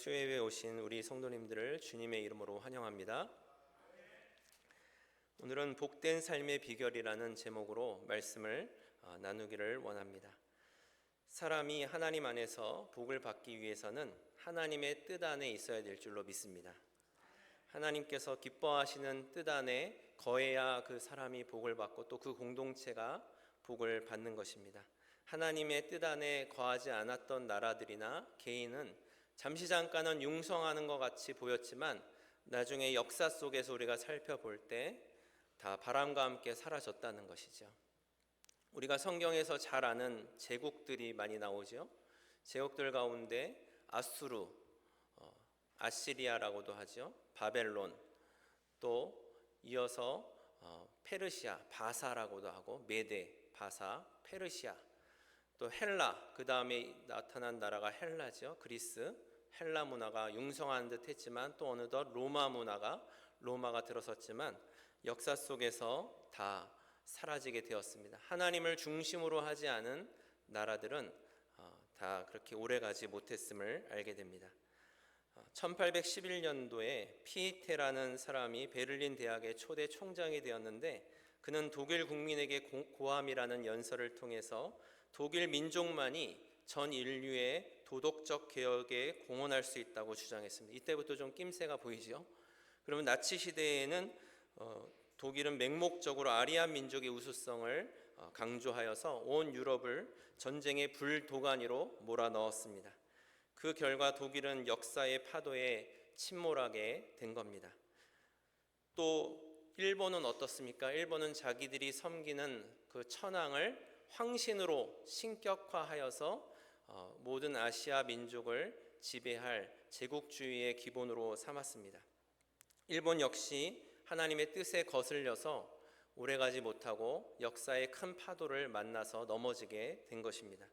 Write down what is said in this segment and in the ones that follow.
교회에 오신 우리 성도님들을 주님의 이름으로 환영합니다. 오늘은 복된 삶의 비결이라는 제목으로 말씀을 나누기를 원합니다. 사람이 하나님 안에서 복을 받기 위해서는 하나님의 뜻 안에 있어야 될 줄로 믿습니다. 하나님께서 기뻐하시는 뜻 안에 거해야 그 사람이 복을 받고 또 그 공동체가 복을 받는 것입니다. 하나님의 뜻 안에 거하지 않았던 나라들이나 개인은 잠시 잠깐은 융성하는 것 같이 보였지만 나중에 역사 속에서 우리가 살펴볼 때 다 바람과 함께 사라졌다는 것이죠. 우리가 성경에서 잘 아는 제국들이 많이 나오죠. 제국들 가운데 아수르, 아시리아라고도 하죠. 바벨론, 또 이어서 페르시아, 바사라고도 하고 메데, 바사, 페르시아, 또 헬라, 그 다음에 나타난 나라가 헬라죠. 그리스, 헬라 문화가 융성한 듯 했지만 또 어느덧 로마가 들어섰지만 역사 속에서 다 사라지게 되었습니다. 하나님을 중심으로 하지 않은 나라들은 다 그렇게 오래가지 못했음을 알게 됩니다. 1811년도에 피에테라는 사람이 베를린 대학의 초대 총장이 되었는데 그는 독일 국민에게 고함이라는 연설을 통해서 독일 민족만이 전 인류의 도덕적 개혁에 공헌할 수 있다고 주장했습니다. 이때부터 좀 낌새가 보이죠. 그러면 나치 시대에는 독일은 맹목적으로 아리안 민족의 우수성을 강조하여서 온 유럽을 전쟁의 불도가니로 몰아넣었습니다. 그 결과 독일은 역사의 파도에 침몰하게 된 겁니다. 또 일본은 어떻습니까? 일본은 자기들이 섬기는 그 천황을 황신으로 신격화하여서 모든 아시아 민족을 지배할 제국주의의 기본으로 삼았습니다. 일본 역시 하나님의 뜻에 거슬려서 오래가지 못하고 역사의 큰 파도를 만나서 넘어지게 된 것입니다.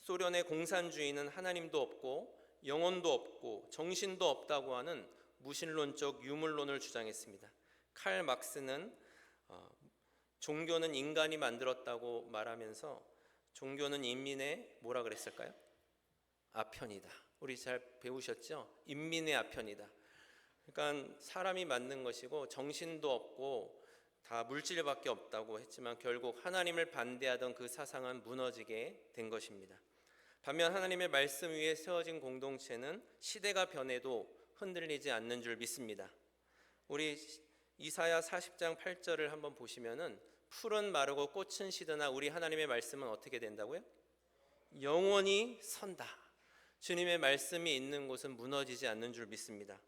소련의 공산주의는 하나님도 없고 영혼도 없고 정신도 없다고 하는 무신론적 유물론을 주장했습니다. 칼 막스는 종교는 인간이 만들었다고 말하면서 종교는 인민의 뭐라 그랬을까요? 아편이다. 우리 잘 배우셨죠? 인민의 아편이다. 그러니까 사람이 만든 것이고 정신도 없고 다 물질밖에 없다고 했지만 결국 하나님을 반대하던 그 사상은 무너지게 된 것입니다. 반면 하나님의 말씀 위에 세워진 공동체는 시대가 변해도 흔들리지 않는 줄 믿습니다. 우리 이사야 40장 8절을 한번 보시면은 풀은 마르고 꽃은 시드나 우리 하나님의 말씀은 어떻게 된다고요? 영원히 선다. 주님의 말씀이 있는 곳은 무너지지 않는 줄 믿습니다.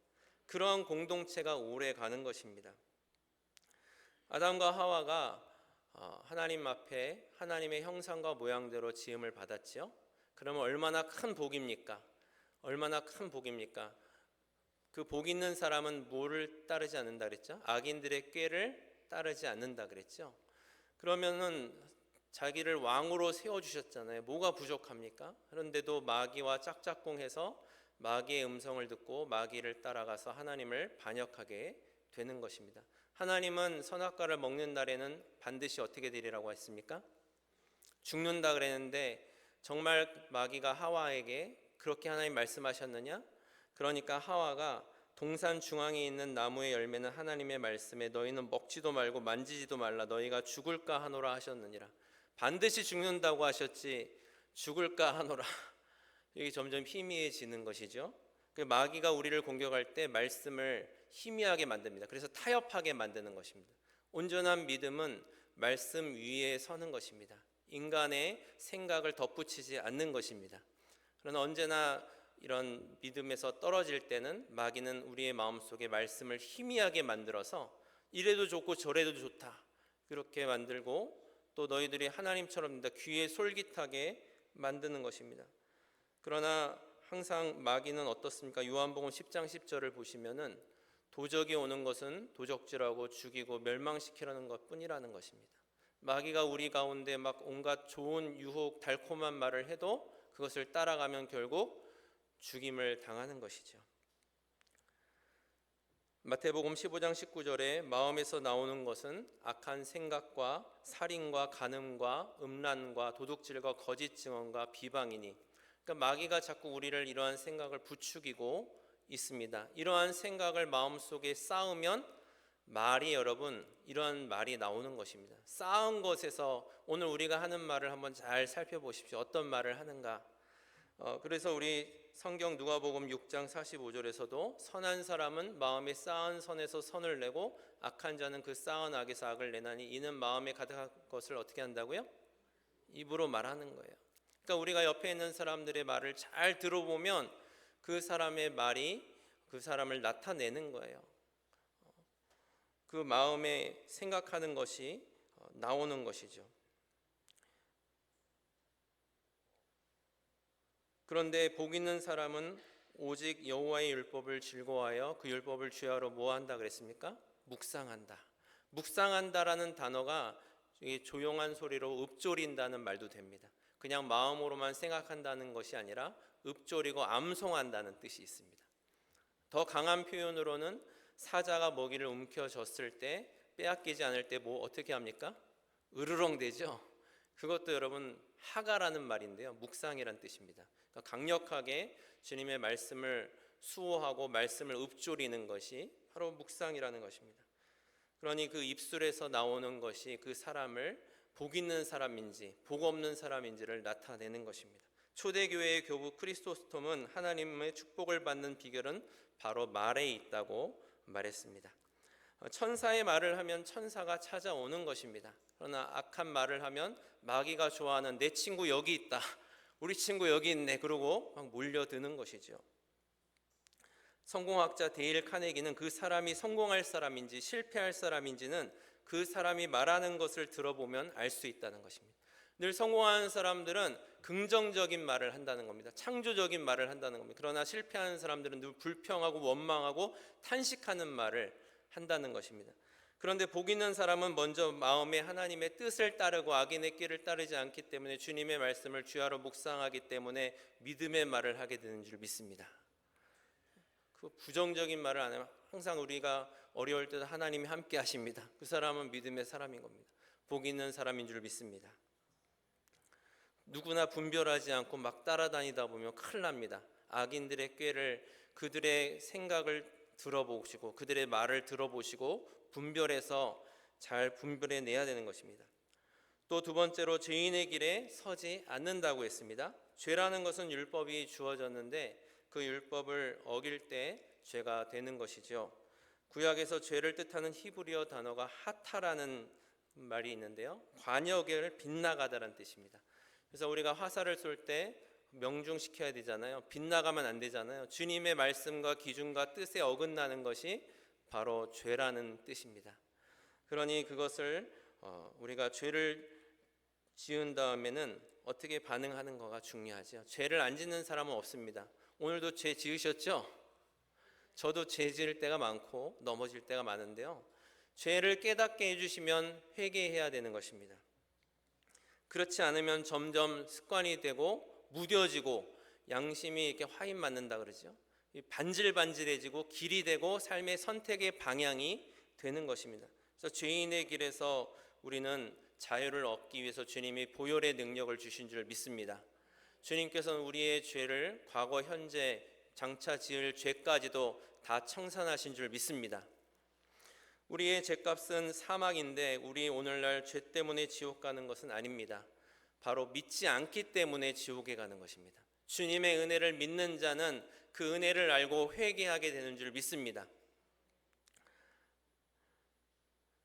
그러한 공동체가 오래 가는 것입니다. 아담과 하와가 하나님 앞에 하나님의 형상과 모양대로 지음을 받았지요. 그러면 얼마나 큰 복입니까? 얼마나 큰 복입니까? 그 복 있는 사람은 뭐를 따르지 않는다 그랬죠? 악인들의 꾀를 따르지 않는다 그랬죠. 그러면은 자기를 왕으로 세워주셨잖아요. 뭐가 부족합니까? 그런데도 마귀와 짝짝꿍해서 마귀의 음성을 듣고 마귀를 따라가서 하나님을 반역하게 되는 것입니다. 하나님은 선악과를 먹는 날에는 반드시 어떻게 되리라고 했습니까? 죽는다 그랬는데 정말 마귀가 하와에게 그렇게 하나님 말씀하셨느냐? 그러니까 하와가 동산 중앙에 있는 나무의 열매는 하나님의 말씀에 너희는 먹지도 말고 만지지도 말라 너희가 죽을까 하노라 하셨느니라. 반드시 죽는다고 하셨지 죽을까 하노라. 이게 점점 희미해지는 것이죠. 마귀가 우리를 공격할 때 말씀을 희미하게 만듭니다. 그래서 타협하게 만드는 것입니다. 온전한 믿음은 말씀 위에 서는 것입니다. 인간의 생각을 덧붙이지 않는 것입니다. 그러나 언제나 이런 믿음에서 떨어질 때는 마귀는 우리의 마음속에 말씀을 희미하게 만들어서 이래도 좋고 저래도 좋다 그렇게 만들고 또 너희들이 하나님처럼 귀에 솔깃하게 만드는 것입니다. 그러나 항상 마귀는 어떻습니까? 요한복음 10장 10절을 보시면은 도적이 오는 것은 도적질하고 죽이고 멸망시키려는 것뿐이라는 것입니다. 마귀가 우리 가운데 막 온갖 좋은 유혹 달콤한 말을 해도 그것을 따라가면 결국 죽임을 당하는 것이죠. 마태복음 15장 19절에 마음에서 나오는 것은 악한 생각과 살인과 간음과 음란과 도둑질과 거짓 증언과 비방이니, 그러니까 마귀가 자꾸 우리를 이러한 생각을 부추기고 있습니다. 이러한 생각을 마음속에 쌓으면 말이 여러분 이러한 말이 나오는 것입니다. 쌓은 것에서 오늘 우리가 하는 말을 한번 잘 살펴보십시오. 어떤 말을 하는가. 그래서 우리 성경 누가복음 6장 45절에서도 선한 사람은 마음에 쌓은 선에서 선을 내고 악한 자는 그 쌓은 악에서 악을 내나니 이는 마음에 가득한 것을 어떻게 한다고요? 입으로 말하는 거예요. 그러니까 우리가 옆에 있는 사람들의 말을 잘 들어보면 그 사람의 말이 그 사람을 나타내는 거예요. 그 마음에 생각하는 것이 나오는 것이죠. 그런데 복 있는 사람은 오직 여호와의 율법을 즐거워하여 그 율법을 주야로 뭐 한다 그랬습니까? 묵상한다. 묵상한다라는 단어가 조용한 소리로 읊조린다는 말도 됩니다. 그냥 마음으로만 생각한다는 것이 아니라 읊조리고 암송한다는 뜻이 있습니다. 더 강한 표현으로는 사자가 먹이를 움켜쥐었을 때 빼앗기지 않을 때 뭐 어떻게 합니까? 으르렁대죠. 그것도 여러분 하가라는 말인데요, 묵상이란 뜻입니다. 그러니까 강력하게 주님의 말씀을 수호하고 말씀을 읊조리는 것이 바로 묵상이라는 것입니다. 그러니 그 입술에서 나오는 것이 그 사람을 복 있는 사람인지 복 없는 사람인지를 나타내는 것입니다. 초대교회의 교부 크리스토스톰은 하나님의 축복을 받는 비결은 바로 말에 있다고 말했습니다. 천사의 말을 하면 천사가 찾아오는 것입니다. 그러나 악한 말을 하면 마귀가 좋아하는 내 친구 여기 있다, 우리 친구 여기 있네, 그러고 막 몰려드는 것이죠. 성공학자 데일 카네기는 그 사람이 성공할 사람인지 실패할 사람인지는 그 사람이 말하는 것을 들어보면 알 수 있다는 것입니다. 늘 성공하는 사람들은 긍정적인 말을 한다는 겁니다. 창조적인 말을 한다는 겁니다. 그러나 실패하는 사람들은 늘 불평하고 원망하고 탄식하는 말을 한다는 것입니다. 그런데 복 있는 사람은 먼저 마음에 하나님의 뜻을 따르고 악인의 길을 따르지 않기 때문에 주님의 말씀을 주야로 묵상하기 때문에 믿음의 말을 하게 되는 줄 믿습니다. 그 부정적인 말을 안 하면 항상 우리가 어려울 때도 하나님이 함께 하십니다. 그 사람은 믿음의 사람인 겁니다. 복 있는 사람인 줄 믿습니다. 누구나 분별하지 않고 막 따라다니다 보면 큰일 납니다. 악인들의 꾀를, 그들의 생각을 들어보시고 그들의 말을 들어보시고 분별해서 잘 분별해내야 되는 것입니다. 또 두 번째로 죄인의 길에 서지 않는다고 했습니다. 죄라는 것은 율법이 주어졌는데 그 율법을 어길 때 죄가 되는 것이죠. 구약에서 죄를 뜻하는 히브리어 단어가 하타라는 말이 있는데요, 관역을 빗나가다라는 뜻입니다. 그래서 우리가 화살을 쏠 때 명중시켜야 되잖아요. 빗나가면 안 되잖아요. 주님의 말씀과 기준과 뜻에 어긋나는 것이 바로 죄라는 뜻입니다. 그러니 그것을 우리가 죄를 지은 다음에는 어떻게 반응하는 거가 중요하죠. 죄를 안 짓는 사람은 없습니다. 오늘도 죄 지으셨죠? 저도 죄 지을 때가 많고 넘어질 때가 많은데요, 죄를 깨닫게 해주시면 회개해야 되는 것입니다. 그렇지 않으면 점점 습관이 되고 무뎌지고 양심이 이렇게 화인 맞는다 그러죠. 반질반질해지고 길이 되고 삶의 선택의 방향이 되는 것입니다. 그래서 죄인의 길에서 우리는 자유를 얻기 위해서 주님이 보혈의 능력을 주신 줄 믿습니다. 주님께서는 우리의 죄를 과거, 현재, 장차 지을 죄까지도 다 청산하신 줄 믿습니다. 우리의 죄값은 사망인데 우리 오늘날 죄 때문에 지옥 가는 것은 아닙니다. 바로 믿지 않기 때문에 지옥에 가는 것입니다. 주님의 은혜를 믿는 자는 그 은혜를 알고 회개하게 되는 줄 믿습니다.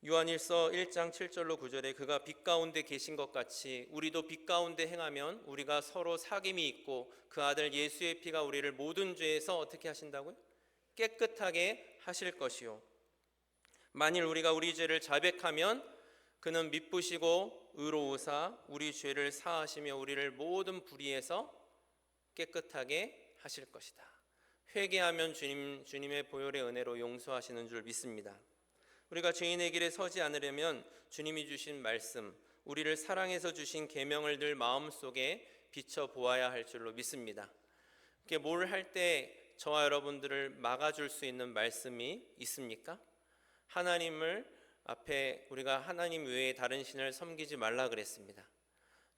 요한일서 1장 7절로 9절에 그가 빛 가운데 계신 것 같이 우리도 빛 가운데 행하면 우리가 서로 사귐이 있고 그 아들 예수의 피가 우리를 모든 죄에서 어떻게 하신다고요? 깨끗하게 하실 것이요, 만일 우리가 우리 죄를 자백하면 그는 미쁘시고 의로우사 우리 죄를 사하시며 우리를 모든 불의에서 깨끗하게 하실 것이다. 회개하면 주님의 보혈의 은혜로 용서하시는 줄 믿습니다. 우리가 죄인의 길에 서지 않으려면 주님이 주신 말씀, 우리를 사랑해서 주신 계명을 늘 마음속에 비춰보아야 할 줄로 믿습니다. 뭘 할 때 저와 여러분들을 막아줄 수 있는 말씀이 있습니까? 하나님을 앞에 우리가 하나님 외에 다른 신을 섬기지 말라 그랬습니다.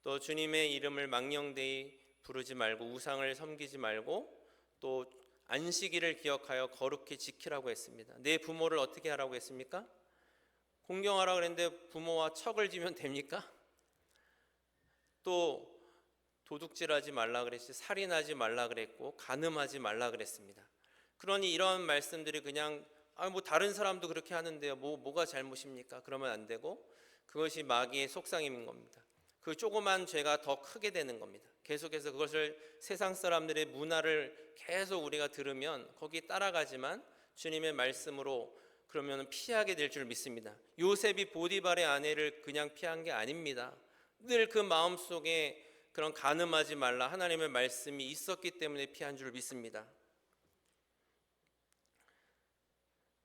또 주님의 이름을 망령되이 부르지 말고 우상을 섬기지 말고 또 안식일을 기억하여 거룩히 지키라고 했습니다. 내 부모를 어떻게 하라고 했습니까? 공경하라고 그랬는데 부모와 척을 지면 됩니까? 또 도둑질하지 말라 그랬지, 살인하지 말라 그랬고, 간음하지 말라 그랬습니다. 그러니 이런 말씀들이 그냥 뭐 다른 사람도 그렇게 하는데요, 뭐가 잘못입니까? 그러면 안 되고, 그것이 마귀의 속삭임인 겁니다. 그 조그만 죄가 더 크게 되는 겁니다. 계속해서 그것을 세상 사람들의 문화를 계속 우리가 들으면 거기 따라가지만 주님의 말씀으로 그러면 피하게 될 줄 믿습니다. 요셉이 보디발의 아내를 그냥 피한 게 아닙니다. 늘 그 마음속에 그런 간음하지 말라 하나님의 말씀이 있었기 때문에 피한 줄 믿습니다.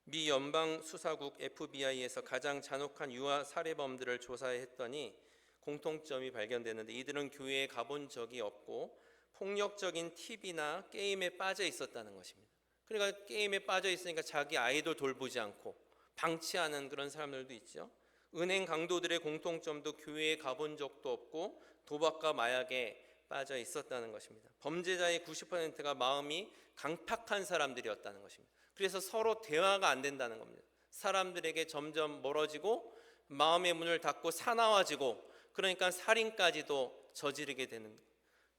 미 연방수사국 FBI에서 가장 잔혹한 유아 살해범들을 조사했더니 공통점이 발견되는데, 이들은 교회에 가본 적이 없고 폭력적인 TV나 게임에 빠져 있었다는 것입니다. 그러니까 게임에 빠져 있으니까 자기 아이도 돌보지 않고 방치하는 그런 사람들도 있죠. 은행 강도들의 공통점도 교회에 가본 적도 없고 도박과 마약에 빠져 있었다는 것입니다. 범죄자의 90%가 마음이 강팍한 사람들이었다는 것입니다. 그래서 서로 대화가 안 된다는 겁니다. 사람들에게 점점 멀어지고 마음의 문을 닫고 사나워지고, 그러니까 살인까지도 저지르게 되는 거예요.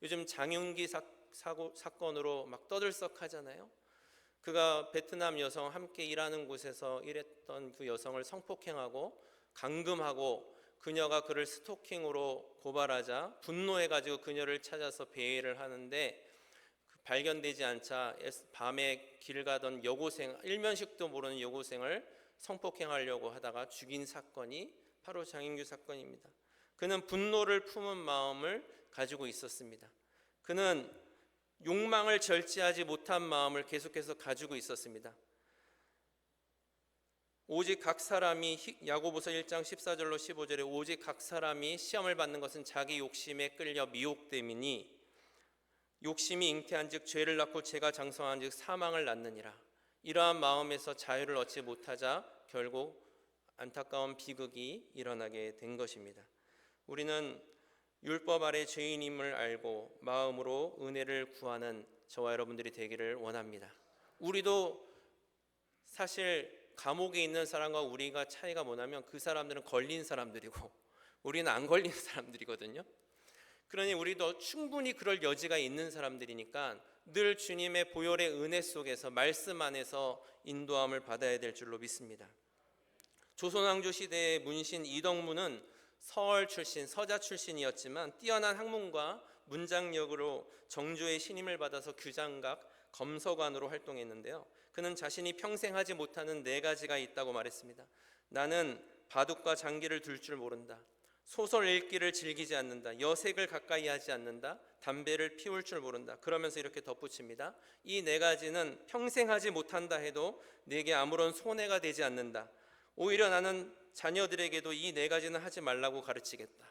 요즘 장윤기 사건으로 막 떠들썩하잖아요. 그가 베트남 여성 함께 일하는 곳에서 일했던 그 여성을 성폭행하고 감금하고, 그녀가 그를 스토킹으로 고발하자 분노해가지고 그녀를 찾아서 배회를 하는데 발견되지 않자 밤에 길 가던 여고생, 일면식도 모르는 여고생을 성폭행하려고 하다가 죽인 사건이 바로 장윤규 사건입니다. 그는 분노를 품은 마음을 가지고 있었습니다. 그는 욕망을 절제하지 못한 마음을 계속해서 가지고 있었습니다. 오직 각 사람이, 야고보서 1장 14절로 15절에 오직 각 사람이 시험을 받는 것은 자기 욕심에 끌려 미혹됨이니 욕심이 잉태한 즉 죄를 낳고 죄가 장성한 즉 사망을 낳느니라. 이러한 마음에서 자유를 얻지 못하자 결국 안타까운 비극이 일어나게 된 것입니다. 우리는 율법 아래 죄인임을 알고 마음으로 은혜를 구하는 저와 여러분들이 되기를 원합니다. 우리도 사실 감옥에 있는 사람과 우리가 차이가 뭐냐면 그 사람들은 걸린 사람들이고 우리는 안 걸린 사람들이거든요. 그러니 우리도 충분히 그럴 여지가 있는 사람들이니까 늘 주님의 보혈의 은혜 속에서 말씀 안에서 인도함을 받아야 될 줄로 믿습니다. 조선왕조 시대의 문신 이덕무는 서울 출신, 서자 출신이었지만 뛰어난 학문과 문장력으로 정조의 신임을 받아서 규장각, 검서관으로 활동했는데요. 그는 자신이 평생 하지 못하는 4가지가 있다고 말했습니다. 나는 바둑과 장기를 둘 줄 모른다. 소설 읽기를 즐기지 않는다. 여색을 가까이 하지 않는다. 담배를 피울 줄 모른다. 그러면서 이렇게 덧붙입니다. 이 4가지는 평생 하지 못한다 해도 내게 아무런 손해가 되지 않는다. 오히려 나는 자녀들에게도 이 4가지는 하지 말라고 가르치겠다.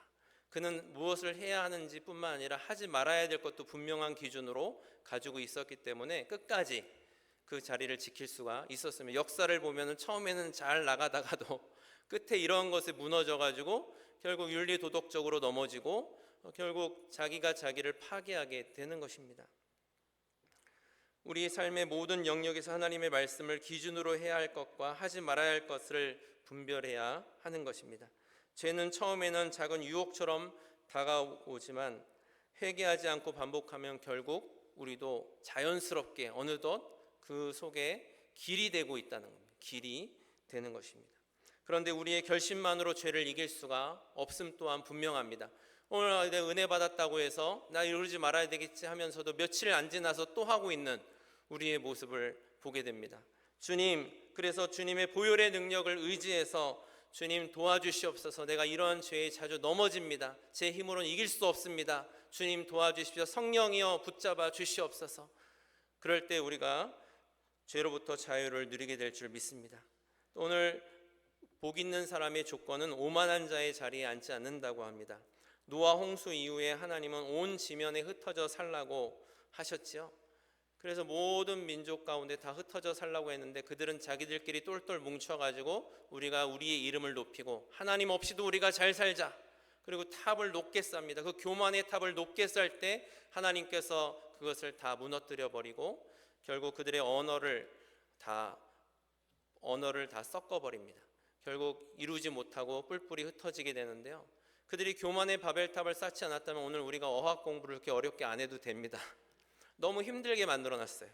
그는 무엇을 해야 하는지 뿐만 아니라 하지 말아야 될 것도 분명한 기준으로 가지고 있었기 때문에 끝까지 그 자리를 지킬 수가 있었으며, 역사를 보면 처음에는 잘 나가다가도 끝에 이런 것에 무너져가지고 결국 윤리 도덕적으로 넘어지고 결국 자기가 자기를 파괴하게 되는 것입니다. 우리 삶의 모든 영역에서 하나님의 말씀을 기준으로 해야 할 것과 하지 말아야 할 것을 분별해야 하는 것입니다. 죄는 처음에는 작은 유혹처럼 다가오지만 회개하지 않고 반복하면 결국 우리도 자연스럽게 어느덧 그 속에 길이 되고 있다는 겁니다. 길이 되는 것입니다. 그런데 우리의 결심만으로 죄를 이길 수가 없음 또한 분명합니다. 오늘 내가 은혜 받았다고 해서 나 이러지 말아야 되겠지 하면서도 며칠 안 지나서 또 하고 있는 우리의 모습을 보게 됩니다. 주님, 그래서 주님의 보혈의 능력을 의지해서 주님 도와주시옵소서. 내가 이런 죄에 자주 넘어집니다. 제 힘으로는 이길 수 없습니다. 주님 도와주십시오. 성령이여 붙잡아 주시옵소서. 그럴 때 우리가 죄로부터 자유를 누리게 될 줄 믿습니다. 오늘 복 있는 사람의 조건은 오만한 자의 자리에 앉지 않는다고 합니다. 노아 홍수 이후에 하나님은 온 지면에 흩어져 살라고 하셨죠. 그래서 모든 민족 가운데 다 흩어져 살라고 했는데 그들은 자기들끼리 똘똘 뭉쳐가지고 우리가 우리의 이름을 높이고 하나님 없이도 우리가 잘 살자, 그리고 탑을 높게 쌉니다. 그 교만의 탑을 높게 쌀 때 하나님께서 그것을 다 무너뜨려 버리고 결국 그들의 언어를 다 섞어버립니다. 결국 이루지 못하고 뿔뿔이 흩어지게 되는데요. 그들이 교만의 바벨탑을 쌓지 않았다면 오늘 우리가 어학 공부를 그렇게 어렵게 안 해도 됩니다. 너무 힘들게 만들어놨어요.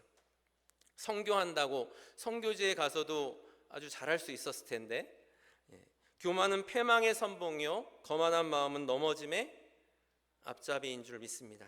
선교한다고 선교지에 가서도 아주 잘할 수 있었을 텐데, 교만은 패망의 선봉이요 거만한 마음은 넘어짐의 앞잡이인 줄 믿습니다.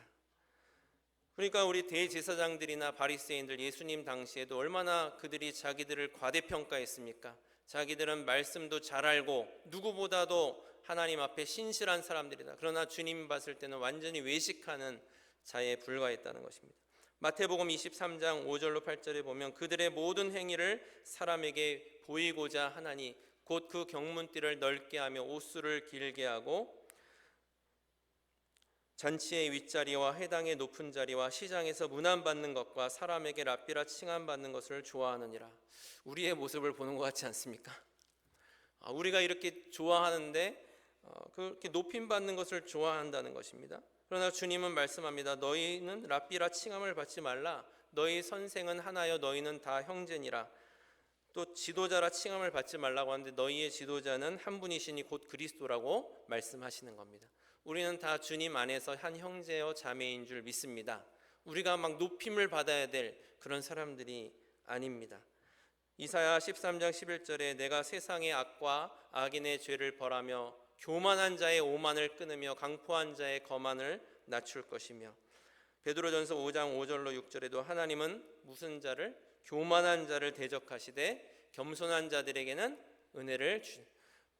그러니까 우리 대제사장들이나 바리새인들, 예수님 당시에도 얼마나 그들이 자기들을 과대평가했습니까? 자기들은 말씀도 잘 알고 누구보다도 하나님 앞에 신실한 사람들이다. 그러나 주님 봤을 때는 완전히 외식하는 자에 불과했다는 것입니다. 마태복음 23장 5절로 8절에 보면 그들의 모든 행위를 사람에게 보이고자 하나니 곧 그 경문띠를 넓게 하며 옷수를 길게 하고 잔치의 윗자리와 회당의 높은 자리와 시장에서 문안받는 것과 사람에게 랍비라 칭함받는 것을 좋아하느니라. 우리의 모습을 보는 것 같지 않습니까? 우리가 이렇게 좋아하는데 그렇게 높임받는 것을 좋아한다는 것입니다. 그러나 주님은 말씀합니다. 너희는 랍비라 칭함을 받지 말라. 너희 선생은 하나여 너희는 다 형제니라. 또 지도자라 칭함을 받지 말라고 하는데 너희의 지도자는 한 분이시니 곧 그리스도라고 말씀하시는 겁니다. 우리는 다 주님 안에서 한 형제여 자매인 줄 믿습니다. 우리가 막 높임을 받아야 될 그런 사람들이 아닙니다. 이사야 13장 11절에 내가 세상의 악과 악인의 죄를 벌하며 교만한 자의 오만을 끊으며 강포한 자의 거만을 낮출 것이며, 베드로전서 5장 5절로 6절에도 하나님은 무슨 자를? 교만한 자를 대적하시되 겸손한 자들에게는 은혜를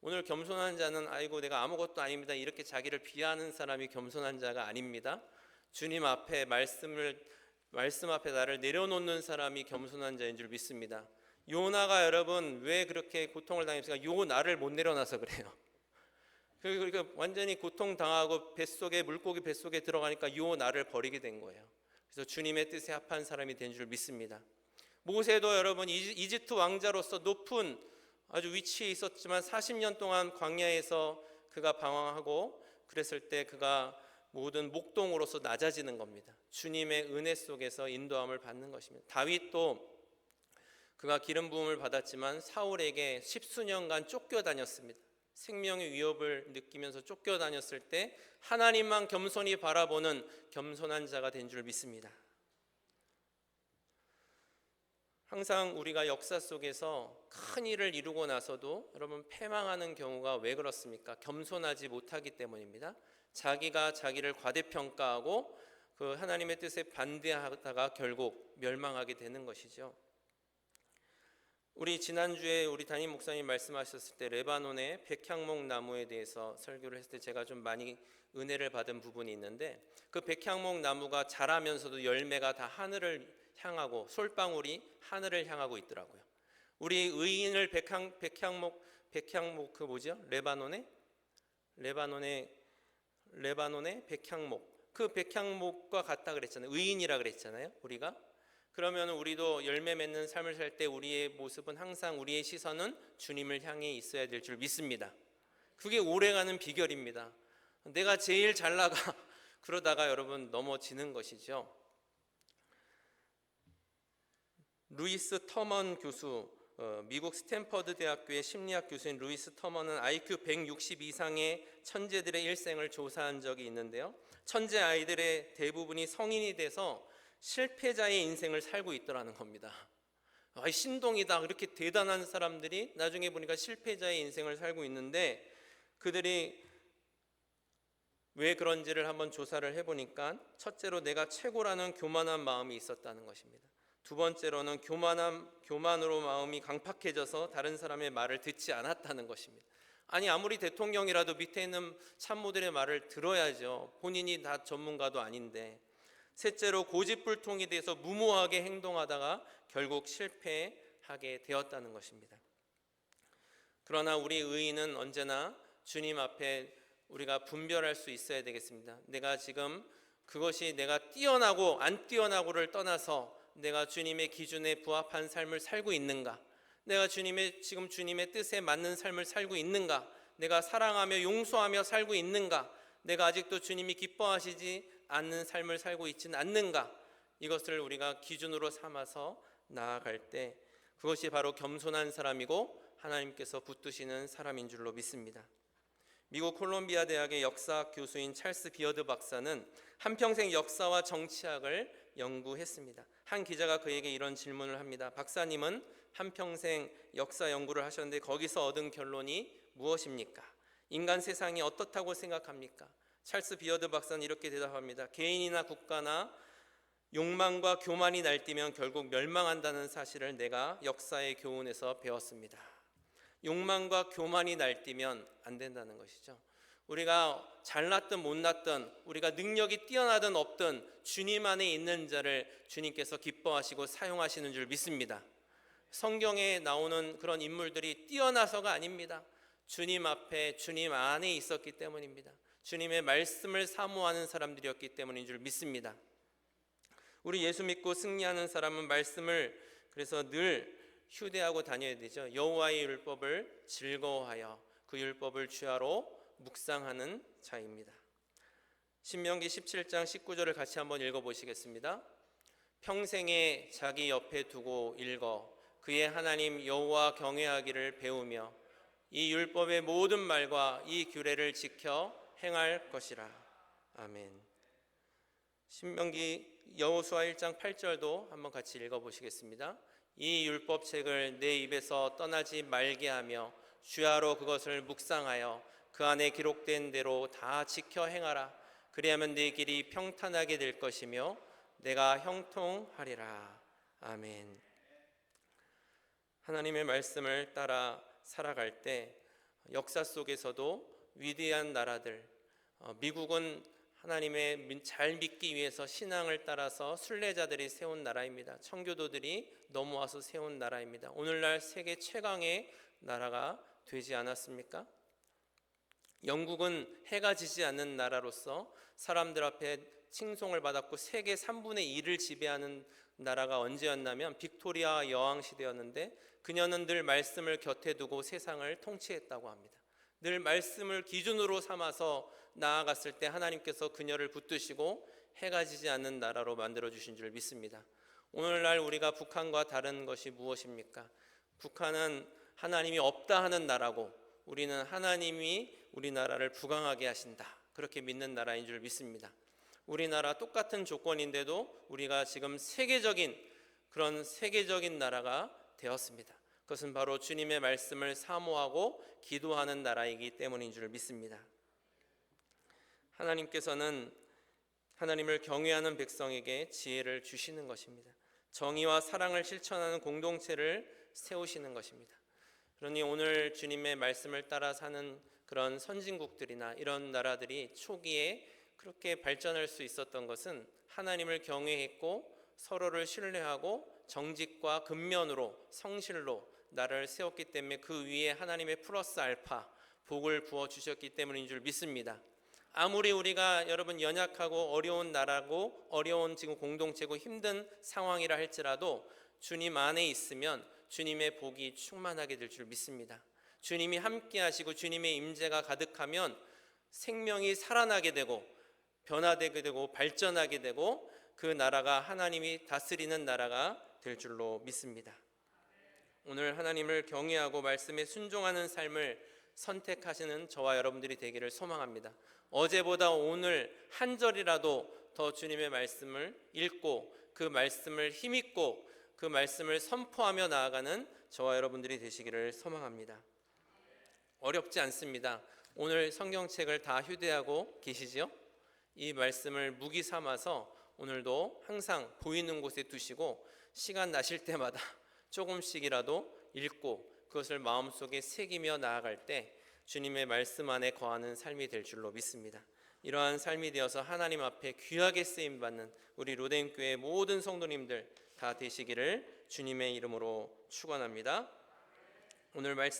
오늘 겸손한 자는 아이고 내가 아무것도 아닙니다 이렇게 자기를 비하하는 사람이 겸손한 자가 아닙니다. 주님 앞에 말씀 앞에 나를 내려놓는 사람이 겸손한 자인 줄 믿습니다. 요나가 여러분 왜 그렇게 고통을 당했습니까? 요나를 못 내려놔서 그래요. 그러니까 완전히 고통당하고 물고기 뱃속에 들어가니까 요나를 버리게 된 거예요. 그래서 주님의 뜻에 합한 사람이 된 줄 믿습니다. 모세도 여러분 이집트 왕자로서 높은 아주 위치에 있었지만 40년 동안 광야에서 그가 방황하고 그랬을 때 그가 모든 목동으로서 낮아지는 겁니다. 주님의 은혜 속에서 인도함을 받는 것입니다. 다윗도 그가 기름 부음을 받았지만 사울에게 십수년간 쫓겨다녔습니다. 생명의 위협을 느끼면서 쫓겨다녔을 때 하나님만 겸손히 바라보는 겸손한 자가 된 줄 믿습니다. 항상 우리가 역사 속에서 큰 일을 이루고 나서도 여러분 패망하는 경우가 왜 그렇습니까? 겸손하지 못하기 때문입니다. 자기가 자기를 과대평가하고 그 하나님의 뜻에 반대하다가 결국 멸망하게 되는 것이죠. 우리 지난주에 우리 담임 목사님 말씀하셨을 때 레바논의 백향목 나무에 대해서 설교를 했을 때 제가 좀 많이 은혜를 받은 부분이 있는데, 그 백향목 나무가 자라면서도 열매가 다 하늘을 향하고 솔방울이 하늘을 향하고 있더라고요. 우리 의인을 백향목 그 뭐죠? 레바논의 백향목, 그 백향목과 같다 그랬잖아요. 의인이라 그랬잖아요. 우리가 그러면 우리도 열매 맺는 삶을 살 때 우리의 모습은 항상 우리의 시선은 주님을 향해 있어야 될 줄 믿습니다. 그게 오래가는 비결입니다. 내가 제일 잘 나가 그러다가 여러분 넘어지는 것이죠. 루이스 터먼 교수, 미국 스탠퍼드 대학교의 심리학 교수인 루이스 터먼은 IQ 160 이상의 천재들의 일생을 조사한 적이 있는데요. 천재 아이들의 대부분이 성인이 돼서 실패자의 인생을 살고 있더라는 겁니다. 신동이다. 그렇게 대단한 사람들이 나중에 보니까 실패자의 인생을 살고 있는데, 그들이 왜 그런지를 한번 조사를 해보니까 첫째로 내가 최고라는 교만한 마음이 있었다는 것입니다. 두 번째로는 교만으로 마음이 강팍해져서 다른 사람의 말을 듣지 않았다는 것입니다. 아무리 대통령이라도 밑에 있는 참모들의 말을 들어야죠. 본인이 다 전문가도 아닌데. 셋째로 고집불통이 돼서 무모하게 행동하다가 결국 실패하게 되었다는 것입니다. 그러나 우리 의인은 언제나 주님 앞에 우리가 분별할 수 있어야 되겠습니다. 내가 지금 그것이 내가 뛰어나고 안 뛰어나고를 떠나서 내가 주님의 기준에 부합한 삶을 살고 있는가? 내가 지금 주님의 뜻에 맞는 삶을 살고 있는가? 내가 사랑하며 용서하며 살고 있는가? 내가 아직도 주님이 기뻐하시지 않는 삶을 살고 있지는 않는가? 이것을 우리가 기준으로 삼아서 나아갈 때 그것이 바로 겸손한 사람이고 하나님께서 붙드시는 사람인 줄로 믿습니다. 미국 콜롬비아 대학의 역사 교수인 찰스 비어드 박사는 한평생 역사와 정치학을 연구했습니다. 한 기자가 그에게 이런 질문을 합니다. 박사님은 한평생 역사 연구를 하셨는데 거기서 얻은 결론이 무엇입니까? 인간 세상이 어떻다고 생각합니까? 찰스 비어드 박사는 이렇게 대답합니다. 개인이나 국가나 욕망과 교만이 날뛰면 결국 멸망한다는 사실을 내가 역사의 교훈에서 배웠습니다. 욕망과 교만이 날뛰면 안 된다는 것이죠. 우리가 잘났든 못났든 우리가 능력이 뛰어나든 없든 주님 안에 있는 자를 주님께서 기뻐하시고 사용하시는 줄 믿습니다. 성경에 나오는 그런 인물들이 뛰어나서가 아닙니다. 주님 앞에 주님 안에 있었기 때문입니다. 주님의 말씀을 사모하는 사람들이었기 때문인 줄 믿습니다. 우리 예수 믿고 승리하는 사람은 말씀을 그래서 늘 휴대하고 다녀야 되죠. 여호와의 율법을 즐거워하여 그 율법을 주야로 묵상하는 자입니다. 신명기 17장 19절을 같이 한번 읽어보시겠습니다. 평생에 자기 옆에 두고 읽어 그의 하나님 여호와 경외하기를 배우며 이 율법의 모든 말과 이 규례를 지켜 행할 것이라. 아멘. 신명기 여호수아 1장 8절도 한번 같이 읽어보시겠습니다. 이 율법책을 내 입에서 떠나지 말게 하며 주야로 그것을 묵상하여 그 안에 기록된 대로 다 지켜 행하라. 그리하면 네 길이 평탄하게 될 것이며 내가 형통하리라. 아멘. 하나님의 말씀을 따라 살아갈 때 역사 속에서도 위대한 나라들, 미국은 하나님의 잘 믿기 위해서 신앙을 따라서 순례자들이 세운 나라입니다. 청교도들이 넘어와서 세운 나라입니다. 오늘날 세계 최강의 나라가 되지 않았습니까? 영국은 해가 지지 않는 나라로서 사람들 앞에 칭송을 받았고 세계 3분의 1을 지배하는 나라가 언제였냐면 빅토리아 여왕 시대였는데 그녀는 늘 말씀을 곁에 두고 세상을 통치했다고 합니다. 늘 말씀을 기준으로 삼아서 나아갔을 때 하나님께서 그녀를 붙드시고 해가 지지 않는 나라로 만들어주신 줄 믿습니다. 오늘날 우리가 북한과 다른 것이 무엇입니까? 북한은 하나님이 없다 하는 나라고 우리는 하나님이 우리나라를 부강하게 하신다 그렇게 믿는 나라인 줄 믿습니다. 우리나라 똑같은 조건인데도 우리가 지금 세계적인 나라가 되었습니다. 그것은 바로 주님의 말씀을 사모하고 기도하는 나라이기 때문인 줄 믿습니다. 하나님께서는 하나님을 경외하는 백성에게 지혜를 주시는 것입니다. 정의와 사랑을 실천하는 공동체를 세우시는 것입니다. 그러니 오늘 주님의 말씀을 따라 사는 그런 선진국들이나 이런 나라들이 초기에 그렇게 발전할 수 있었던 것은 하나님을 경외했고 서로를 신뢰하고 정직과 근면으로 성실로 나라를 세웠기 때문에 그 위에 하나님의 플러스 알파 복을 부어주셨기 때문인 줄 믿습니다. 아무리 우리가 여러분 연약하고 어려운 나라고 어려운 지금 공동체고 힘든 상황이라 할지라도 주님 안에 있으면 주님의 복이 충만하게 될 줄 믿습니다. 주님이 함께 하시고 주님의 임재가 가득하면 생명이 살아나게 되고 변화되게 되고 발전하게 되고 그 나라가 하나님이 다스리는 나라가 될 줄로 믿습니다. 오늘 하나님을 경외하고 말씀에 순종하는 삶을 선택하시는 저와 여러분들이 되기를 소망합니다. 어제보다 오늘 한 절이라도 더 주님의 말씀을 읽고 그 말씀을 힘있고 그 말씀을 선포하며 나아가는 저와 여러분들이 되시기를 소망합니다. 어렵지 않습니다. 오늘 성경책을 다 휴대하고 계시지요? 이 말씀을 무기 삼아서 오늘도 항상 보이는 곳에 두시고 시간 나실 때마다 조금씩이라도 읽고 그것을 마음속에 새기며 나아갈 때 주님의 말씀 안에 거하는 삶이 될 줄로 믿습니다. 이러한 삶이 되어서 하나님 앞에 귀하게 쓰임받는 우리 로덴교회 모든 성도님들 다 되시기를 주님의 이름으로 축원합니다. 오늘 말씀